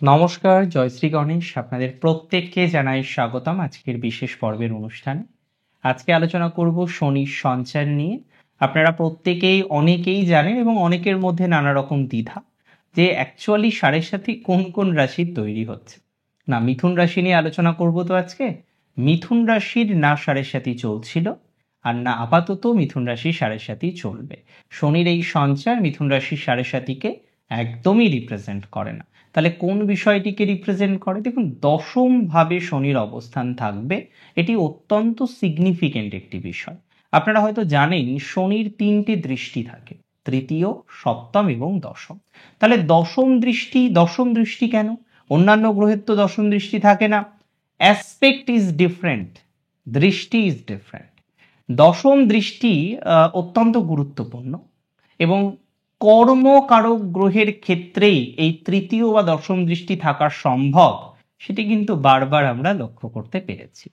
নমস্কার, জয়শ্রী গণেশ। আপনাদের প্রত্যেককে জানাই স্বাগতম আজকের বিশেষ পর্বের অনুষ্ঠানে। আজকে আলোচনা করব শনির সঞ্চার নিয়ে। আপনারা প্রত্যেকেই অনেকেই জানেন এবং অনেকের মধ্যে নানা রকম দ্বিধা যে অ্যাকচুয়ালি সাড়ে সাথে কোন কোন রাশির তৈরি হচ্ছে। না, মিথুন রাশি নিয়ে আলোচনা করব তো আজকে। মিথুন রাশির না সাড়ে সাথী চলছিল, আর না আপাতত মিথুন রাশি সাড়ে সাথী চলবে। শনির এই সঞ্চার মিথুন রাশির সাড়ে সাথীকে একদমই রিপ্রেজেন্ট করে না। তাহলে কোন বিষয়টিকে রিপ্রেজেন্ট করে? দেখুন, দশম ভাবে শনির অবস্থান থাকবে, এটি অত্যন্ত সিগনিফিকেন্ট একটি বিষয়। আপনারা হয়তো জানেন শনির তিনটি দৃষ্টি থাকে, তৃতীয়, সপ্তম এবং দশম। তাহলে দশম দৃষ্টি কেন? অন্যান্য গ্রহের তো দশম দৃষ্টি থাকে না। অ্যাসপেক্ট ইজ ডিফারেন্ট, দৃষ্টি ইজ ডিফারেন্ট। দশম দৃষ্টি অত্যন্ত গুরুত্বপূর্ণ এবং কর্মকারক গ্রহের ক্ষেত্রেই এই তৃতীয় বা দশম দৃষ্টি থাকা সম্ভব, সেটি কিন্তু বারবার আমরা লক্ষ্য করতে পেরেছি।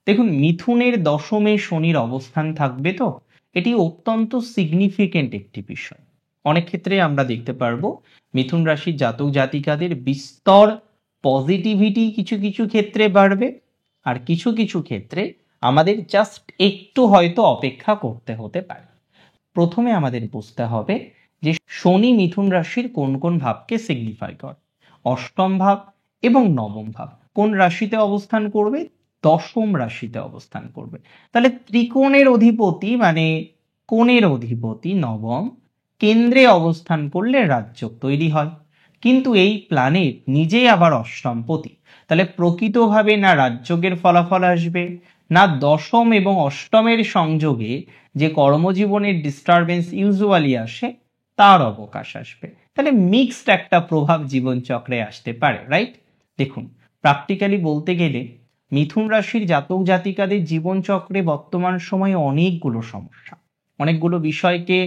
দেখুন, মিথুনের দশমে শনির অবস্থান থাকবে, তো এটি অত্যন্ত সিগনিফিকেন্ট একটি বিষয়। অনেক ক্ষেত্রে আমরা দেখতে পারবো মিথুন রাশির জাতক জাতিকাদের বিস্তর পজিটিভিটি কিছু কিছু ক্ষেত্রে বাড়বে, আর কিছু কিছু ক্ষেত্রে আমাদের জাস্ট একটু হয়তো অপেক্ষা করতে হতে পারে। প্রথমে আমাদের বুঝতে হবে যে শনি মিথুন রাশির কোন কোন ভাবকে সিগনিফাই করে। অষ্টম ভাব এবং নবম ভাব কোন রাশিতে অবস্থান করবে? দশম রাশিতে অবস্থান করবে। তাহলে ত্রিকোণের অধিপতি মানে কোণের অধিপতি নবম কেন্দ্রে অবস্থান করলে রাজযোগ তৈরি হয়, কিন্তু এই প্ল্যানেট নিজেই আবার অষ্টমপতি। তাহলে প্রকৃতভাবে না রাজযোগের ফলাফল আসবে, না দশম এবং অষ্টমের সংযোগে যে কর্মজীবনের ডিস্টারবেন্স ইউজুয়ালি আসে তার অবকাশ আসবে। তাহলে মিক্সড একটা প্রভাব জীবনচক্রে আসতে পারে, রাইট? দেখুন, প্র্যাকটিক্যালি বলতে গেলে মিথুন রাশির জাতক জাতিকাদের জীবনচক্রে বর্তমান সময়ে অনেকগুলো সমস্যা, অনেকগুলো বিষয়কে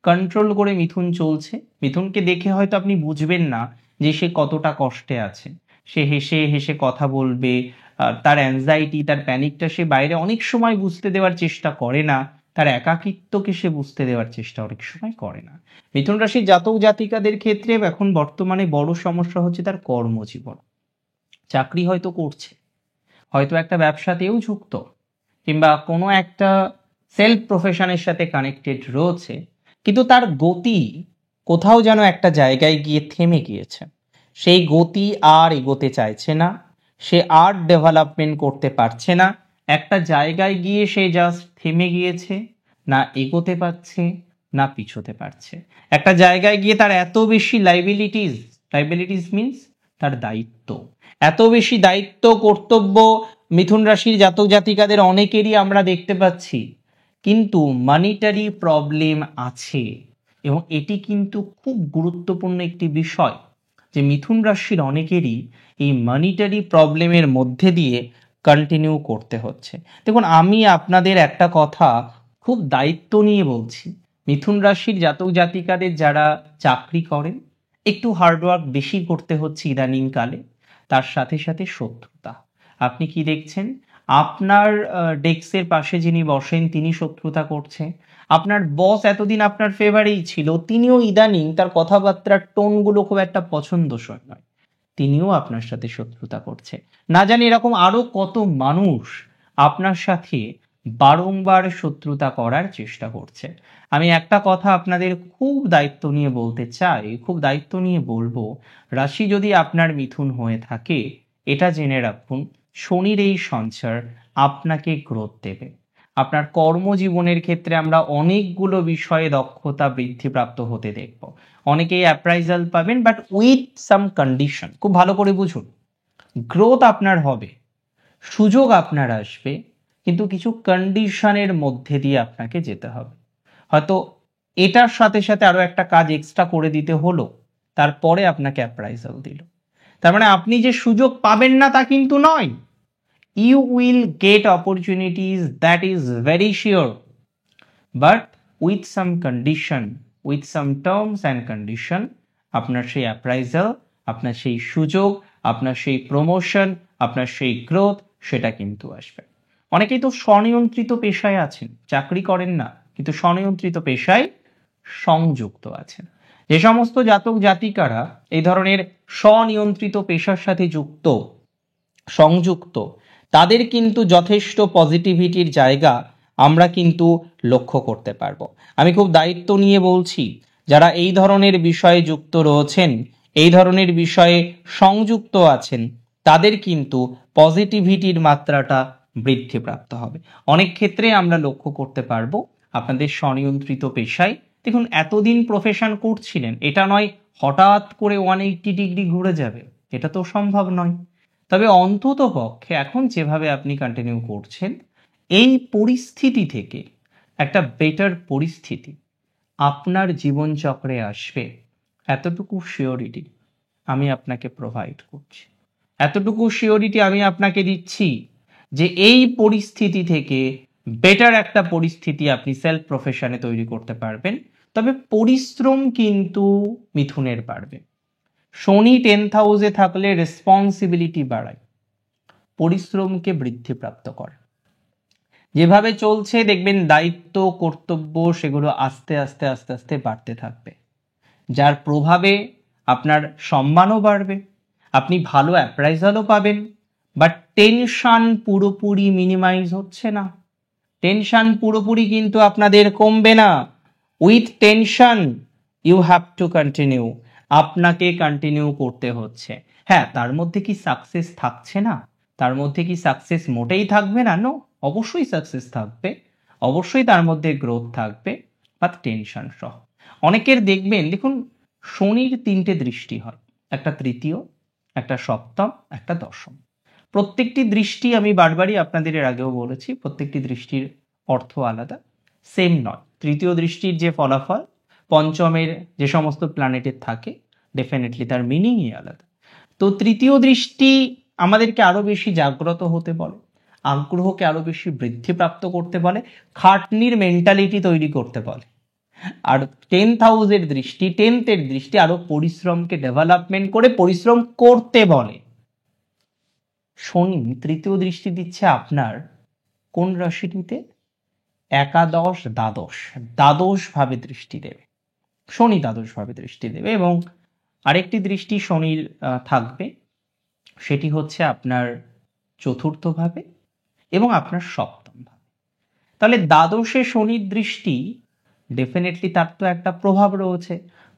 কন্ট্রোল করে মিথুন চলছে। মিথুনকে দেখে হয়তো আপনি বুঝবেন না যে সে কতটা কষ্টে আছে। সে হেসে হেসে কথা বলবে, তার অ্যাংজাইটি, তার প্যানিকটা সে বাইরে অনেক সময় বুঝতে দেওয়ার চেষ্টা করে না, তার একাকিত্বকে সে বুঝতে দেওয়ার চেষ্টা অনেক সময় করে না। মিথুন রাশির জাতক জাতিকাদের ক্ষেত্রে এখন বর্তমানে বড় সমস্যা হচ্ছে তার কর্মজীবন। চাকরি হয়তো করছে, হয়তো একটা ব্যবসাতেও যুক্ত, কিংবা কোনো একটা সেলফ প্রফেশনের সাথে কানেক্টেড রয়েছে, কিন্তু তার গতি কোথাও যেন একটা জায়গায় গিয়ে থেমে গিয়েছে। সেই গতি আর এগোতে চাইছে না, সে আর ডেভেলপমেন্ট করতে পারছে না। একটা জায়গায় গিয়ে সে জাস্ট থেমে গিয়েছে, না এগোতে পারছে না পিছোতে পারছে। একটা জায়গায় গিয়ে তার এত বেশি লাইবিলিটিস মিনস তার দায়িত্ব, এত বেশি দায়িত্ব কর্তব্য মিথুন রাশির জাতক জাতিকাদের অনেকেরই আমরা দেখতে পাচ্ছি, কিন্তু মানিটারি প্রবলেম আছে। এবং এটি কিন্তু খুব গুরুত্বপূর্ণ একটি বিষয় যে মিথুন রাশির অনেকেরই এই মানিটারি প্রবলেমের মধ্যে দিয়ে কন্টিনিউ করতে হচ্ছে। দেখুন, আমি আপনাদের একটা কথা খুব দায়িত্ব নিয়ে বলছি, মিথুন রাশির জাতক জাতিকাদের যারা চাকরি করেন, একটু হার্ডওয়ার্ক বেশি করতে হচ্ছে ইদানিং কালে। তার সাথে সাথে শত্রুতা। আপনি কি দেখছেন? আপনার ডেস্কের পাশে যিনি বসেন তিনি শত্রুতা করছে। আপনার বস এতদিন আপনার ফেভারেই ছিল, তিনিও ইদানিং তার কথাবার্তার টোনগুলো খুব একটা পছন্দসই নয়, তিনিও আপনার সাথে শত্রুতা করছে। না জানি এরকম আরো কত মানুষ আপনার সাথে বারংবার শত্রুতা করার চেষ্টা করছে। আমি একটা কথা আপনাদের খুব দায়িত্ব নিয়ে বলতে চাই, খুব দায়িত্ব নিয়ে বলবো, রাশি যদি আপনার মিথুন হয়ে থাকে, এটা জেনে রাখুন শনির এই সঞ্চার আপনাকে গ্রোথ দেবে। আপনার কর্মজীবনের ক্ষেত্রে আমরা অনেকগুলো বিষয়ে দক্ষতা বৃদ্ধিপ্রাপ্ত হতে দেখব। অনেকেই অ্যাপ্রাইজাল পাবেন, বাট উইথ সাম কন্ডিশন। খুব ভালো করে বুঝুন, গ্রোথ আপনার হবে, সুযোগ আপনার আসবে, কিন্তু কিছু কন্ডিশনের মধ্যে দিয়ে আপনাকে যেতে হবে। হয়তো এটার সাথে সাথে আরো একটা কাজ এক্সট্রা করে দিতে হলো, তারপরে আপনাকে অ্যাপ্রাইজাল দিল। তার মানে আপনি যে সুযোগ পাবেন না তা কিন্তু নয়। You will get opportunities, that is very sure, but with some condition, with some terms and condition আপনার সেই অ্যাপ্রাইজাল, আপনার সেই সুযোগ, আপনার সেই প্রমোশন, আপনার সেই গ্রোথ, সেটা কিন্তু আসবে। অনেকেই তো স্বনিয়ন্ত্রিত পেশায় আছেন, চাকরি করেন না, কিন্তু স্বনিয়ন্ত্রিত পেশায় সংযুক্ত আছেন। যে সমস্ত জাতক জাতিকারা এই ধরনের স্বনিয়ন্ত্রিত পেশার সাথে সংযুক্ত, তাদের কিন্তু যথেষ্ট পজিটিভিটির জায়গা আমরা কিন্তু লক্ষ্য করতে পারবো। আমি খুব দায়িত্ব নিয়ে বলছি, যারা এই ধরনের বিষয়ে যুক্ত রয়েছেন, এই ধরনের বিষয়ে সংযুক্ত আছেন, তাদের কিন্তু পজিটিভিটির মাত্রাটা বৃদ্ধিপ্রাপ্ত হবে। অনেক ক্ষেত্রে আমরা লক্ষ্য করতে পারবো আপনাদের স্বনিয়ন্ত্রিত পেশায়, দেখুন এতদিন প্রফেশন করছিলেন, এটা নয় হঠাৎ করে 180 ডিগ্রি ঘুরে যাবে, এটা তো সম্ভব নয়। তবে অন্তত পক্ষে এখন যেভাবে আপনি কন্টিনিউ করছেন, এই পরিস্থিতি থেকে একটা বেটার পরিস্থিতি আপনার জীবনচক্রে আসবে, এতটুকু শিওরিটি আমি আপনাকে প্রোভাইড করছি। এতটুকু শিওরিটি আমি আপনাকে দিচ্ছি যে এই পরিস্থিতি থেকে বেটার একটা পরিস্থিতি আপনি সেলফ প্রফেশনে তৈরি করতে পারবেন। তবে পরিশ্রম কিন্তু মিথুনের বাড়বে। শনি 10th হাউসে থাকলে রেসপন্সিবিলিটি বাড়ায়, পরিশ্রমকে বৃদ্ধিপ্রাপ্ত করে। যেভাবে চলছে দেখবেন দায়িত্ব কর্তব্য সেগুলো আস্তে আস্তে আস্তে আস্তে বাড়তে থাকবে, যার প্রভাবে আপনার সম্মানও বাড়বে, আপনি ভালো অ্যাপ্রাইজালও পাবেন। বাট টেনশন পুরোপুরি মিনিমাইজ হচ্ছে না, টেনশন পুরোপুরি কিন্তু আপনাদের কমবে না। With tension you have to continue, আপনাকে কন্টিনিউ করতে হচ্ছে। হ্যাঁ, তার মধ্যে কি সাকসেস থাকছে না? তার মধ্যে কি সাকসেস মোটেই থাকবে না? নো, অবশ্যই সাকসেস থাকবে, অবশ্যই তার মধ্যে গ্রোথ থাকবে, বাট টেনশন সহ। অনেকের দেখবেন, দেখুন শনির 3টে দৃষ্টি হয়, একটা তৃতীয়, একটা সপ্তম, একটা দশম। প্রত্যেকটি দৃষ্টি, আমি বারবারই আপনাদের এর আগেও বলেছি, প্রত্যেকটি দৃষ্টির অর্থ আলাদা, সেম নয়। তৃতীয় দৃষ্টির যে ফলাফল পঞ্চমের যে সমস্ত প্ল্যানেটের থাকে, ডেফিনেটলি তার মিনিংই আলাদা। তো তৃতীয় দৃষ্টি আমাদেরকে আরো বেশি জাগ্রত হতে বলে, আগ্রহকে আরো বেশি বৃদ্ধিপ্রাপ্ত করতে বলে, খাটনির মেন্টালিটি তৈরি করতে বলে। আর 10th হাউসের দৃষ্টি, 10th-এর দৃষ্টি আরো পরিশ্রমকে ডেভেলপমেন্ট করে পরিশ্রম করতে বলে। শনি তৃতীয় দৃষ্টি দিচ্ছে আপনার কোন রাশিটিতে? একাদশ, দ্বাদশ ভাবে দৃষ্টি দেবে। শনি দ্বাদশ ভাবে দৃষ্টি দেবে, এবং আরেকটি দৃষ্টি শনির থাকবে, সেটি হচ্ছে আপনার চতুর্থ ভাবে এবং আপনার সপ্তম ভাবে। তাহলে দ্বাদশে শনির দৃষ্টি, ডেফিনেটলি তার তো একটা প্রভাব রয়েছে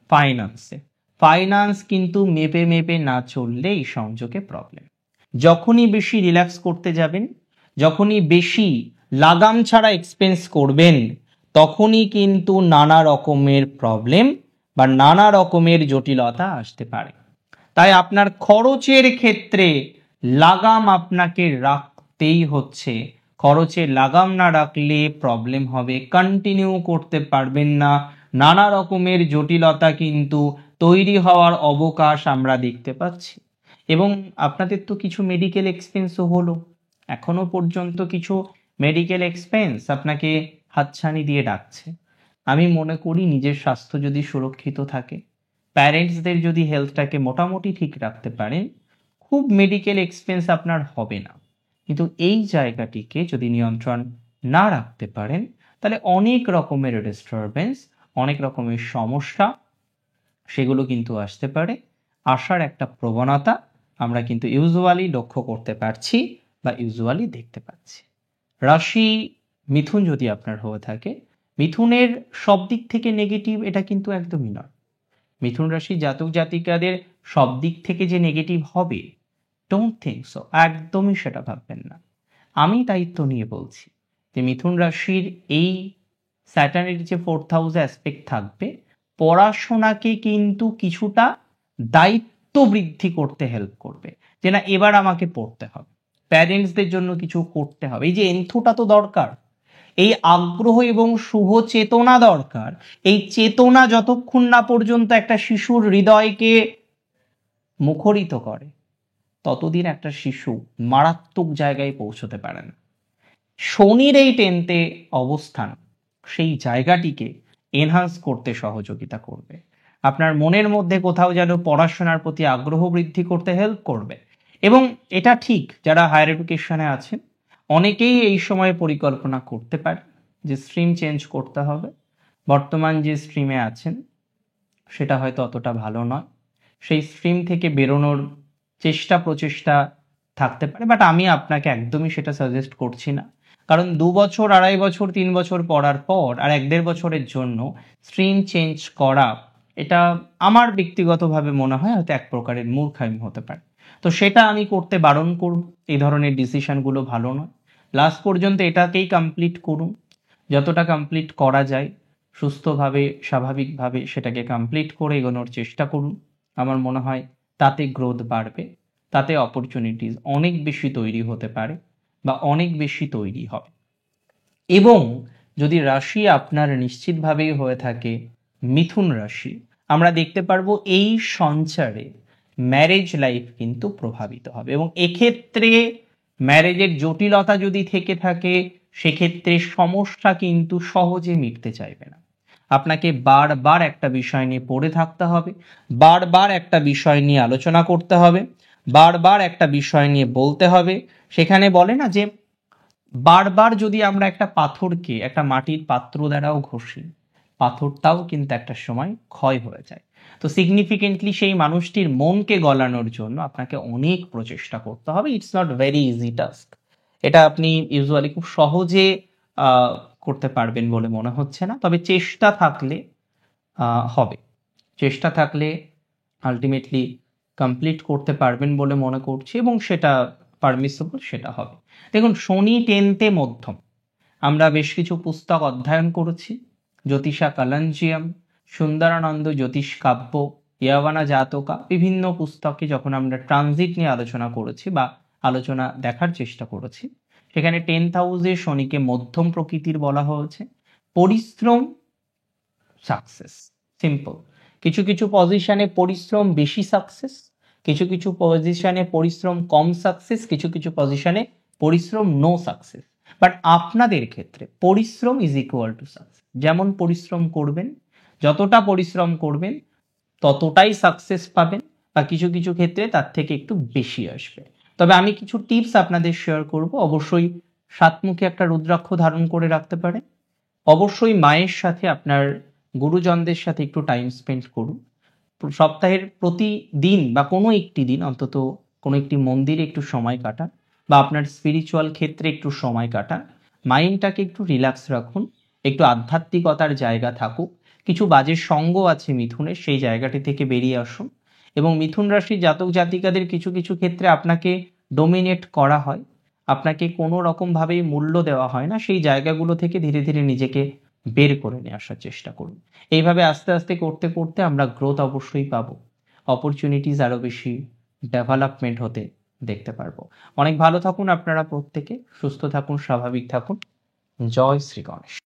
ফাইন্যান্সে। ফাইন্যান্স কিন্তু মেপে মেপে না চললে এই সংযোগে প্রবলেম। যখনই বেশি রিল্যাক্স করতে যাবেন, যখনই বেশি লাগাম ছাড়া এক্সপেন্স করবেন, তখনই কিন্তু নানা রকমের প্রবলেম বা নানা রকমের জটিলতা আসতে পারে। তাই আপনার খরচের ক্ষেত্রে লাগাম আপনাকে রাখতেই হচ্ছে। খরচে লাগাম না রাখলে প্রবলেম হবে, কন্টিনিউ করতে পারবেন না, নানা রকমের জটিলতা কিন্তু তৈরি হওয়ার অবকাশ আমরা দেখতে পাচ্ছি। এবং আপনাদের তো কিছু মেডিকেল এক্সপেন্সও হলো, এখনো পর্যন্ত কিছু মেডিকেল এক্সপেন্স আপনাকে হাতছানি দিয়ে ডাকছে। আমি মনে করি নিজের স্বাস্থ্য যদি সুরক্ষিত থাকে, প্যারেন্টসদের যদি হেলথটাকে মোটামুটি ঠিক রাখতে পারেন, খুব মেডিকেল এক্সপেন্স আপনার হবে না। কিন্তু এই জায়গাটিকে যদি নিয়ন্ত্রণ না রাখতে পারেন, তাহলে অনেক রকমের ডিস্টারবেন্স, অনেক রকমের সমস্যা সেগুলো কিন্তু আসতে পারে। আসার একটা প্রবণতা আমরা কিন্তু ইউজুয়ালি লক্ষ্য করতে পারছি বা ইউজুয়ালি দেখতে পাচ্ছি। রাশি মিথুন যদি আপনার হয়ে থাকে, মিথুনের সব দিক থেকে নেগেটিভ এটা কিন্তু একদমই নয়। মিথুন রাশি জাতক জাতিকাদের সব দিক থেকে যে নেগেটিভ হবে, ডোন্ট থিঙ্ক সো, একদমই সেটা ভাববেন না। আমি দায়িত্ব নিয়ে বলছি যে মিথুন রাশির এই স্যাটার্নের যে 4th হাউস অ্যাসপেক্ট থাকবে, পড়াশোনাকে কিন্তু কিছুটা দায়িত্ব বৃদ্ধি করতে হেল্প করবে, যে না এবার আমাকে পড়তে হবে, প্যারেন্টসদের জন্য কিছু করতে হবে। এই যে এন্থুটা তো দরকার, এই আগ্রহ এবং শুভ চেতনা দরকার। এই চেতনা যতক্ষণ না পর্যন্ত একটা শিশুর হৃদয়কে মুখরিত করে, ততদিন একটা শিশু মারাত্মক জায়গায় পৌঁছতে পারে না। শনির এই 10th-এ অবস্থান সেই জায়গাটিকে এনহান্স করতে সহযোগিতা করবে, আপনার মনের মধ্যে কোথাও যেন পড়াশোনার প্রতি আগ্রহ বৃদ্ধি করতে হেল্প করবে। এবং এটা ঠিক, যারা হায়ার এডুকেশনে আছেন অনেকেই এই সময় পরিকল্পনা করতে পারে যে স্ট্রিম চেঞ্জ করতে হবে। বর্তমান যে স্ট্রিমে আছেন সেটা হয়তো অতটা ভালো নয়, সেই স্ট্রিম থেকে বেরোনোর চেষ্টা প্রচেষ্টা থাকতে পারে, বাট আমি আপনাকে একদমই সেটা সাজেস্ট করছি না। কারণ 2 বছর, 2.5 বছর, 3 বছর পড়ার পর আর 1-1.5 বছরের জন্য স্ট্রিম চেঞ্জ করা, এটা আমার ব্যক্তিগতভাবে মনে হয় হয়তো এক প্রকারের মূর্খামি হতে পারে। তো সেটা আমি করতে বারণ করব। এই ধরনের ডিসিশনগুলো ভালো নয়। লাস্ট পর্যন্ত এটাকেই কমপ্লিট করুন, যতটা কমপ্লিট করা যায় সুস্থভাবে স্বাভাবিকভাবে সেটাকে কমপ্লিট করে এগোনোর চেষ্টা করুন। আমার মনে হয় তাতে গ্রোথ বাড়বে, তাতে অপরচুনিটিস অনেক বেশি তৈরি হতে পারে বা অনেক বেশি তৈরি হবে। এবং যদি রাশি আপনার নিশ্চিতভাবেই হয়ে থাকে মিথুন রাশি, আমরা দেখতে পারবো এই সঞ্চারে ম্যারেজ লাইফ কিন্তু প্রভাবিত হবে। এবং এক্ষেত্রে ম্যারেজের জটিলতা যদি থেকে থাকে, সেক্ষেত্রে সমস্যা কিন্তু সহজে মিটতে চাইবে না। আপনাকে বারবার একটা বিষয় নিয়ে পড়ে থাকতে হবে, বারবার একটা বিষয় নিয়ে আলোচনা করতে হবে, বারবার একটা বিষয় নিয়ে বলতে হবে। সেখানে বলে না যে বারবার যদি আমরা একটা পাথরকে একটা মাটির পাত্র দ্বারাও ঘষি, পাথরটাও কিন্তু একটা সময় ক্ষয় হয়ে যায়। তো সিগনিফিকেন্টলি সেই মানুষটির মনকে গলানোর জন্য আপনাকে অনেক প্রচেষ্টা করতে হবে। It's not very easy task. এটা আপনি ইউজুয়ালি খুব সহজে করতে পারবেন বলে মনে হচ্ছে না, তবে চেষ্টা থাকলে হবে। চেষ্টা থাকলে আলটিমেটলি কমপ্লিট করতে পারবেন বলে মনে করছি, এবং সেটা পারমিসেবল, সেটা হবে। দেখুন, শনি 10th মধ্যম। আমরা বেশ কিছু পুস্তক অধ্যয়ন করেছি, জ্যোতিষা কলঞ্জিয়াম, সুন্দরানন্দ জ্যোতিষ কাব্য, ইয়াবানা জাতকা, বিভিন্ন পুস্তকে যখন আমরা ট্রানজিট নিয়ে আলোচনা করেছি বা আলোচনা দেখার চেষ্টা করেছি, সেখানে 10th হাউসে শনিকে মধ্যম প্রকৃতির বলা হয়েছে। পরিশ্রম, সাকসেস, সিম্পল। কিছু কিছু পজিশনে পরিশ্রম বেশি সাকসেস, কিছু কিছু পজিশনে পরিশ্রম কম সাকসেস, কিছু কিছু পজিশনে পরিশ্রম নো সাকসেস। বাট আপনাদের ক্ষেত্রে পরিশ্রম ইজ ইকুয়াল টু সাকসেস। যেমন পরিশ্রম করবেন, যতটা পরিশ্রম করবেন ততটাই সাকসেস পাবেন, বা কিছু কিছু ক্ষেত্রে তার থেকে একটু বেশি আসবে। তবে আমি কিছু টিপস আপনাদের শেয়ার করব। অবশ্যই 7 মুখে একটা রুদ্রাক্ষ ধারণ করে রাখতে পারেন। অবশ্যই মায়ের সাথে, আপনার গুরুজনদের সাথে একটু টাইম স্পেন্ড করুন। সপ্তাহের প্রতিদিন বা কোনো একটি দিন অন্তত কোনো একটি মন্দিরে একটু সময় কাটান, বা আপনার স্পিরিচুয়াল ক্ষেত্রে একটু সময় কাটান। মাইন্ডটাকে একটু রিল্যাক্স রাখুন, একটু আধ্যাত্মিকতার জায়গা থাকুক। কিছু বাজে সঙ্গ আছে মিথুনের, সেই জায়গাটি থেকে বেরিয়ে আসুন। এবং মিথুন রাশির জাতক জাতিকাদের কিছু কিছু ক্ষেত্রে আপনাকে ডোমিনেট করা হয়, আপনাকে কোনো রকমভাবেই মূল্য দেওয়া হয় না, সেই জায়গাগুলো থেকে ধীরে ধীরে নিজেকে বের করে নিয়ে আসার চেষ্টা করুন। এইভাবে আস্তে আস্তে করতে করতে আমরা গ্রোথ অবশ্যই পাবো, অপরচুনিটিস আরো বেশি ডেভেলপমেন্ট হতে দেখতে পারবো। অনেক ভালো থাকুন আপনারা প্রত্যেকে, সুস্থ থাকুন, স্বাভাবিক থাকুন। জয় শ্রী গণেশ।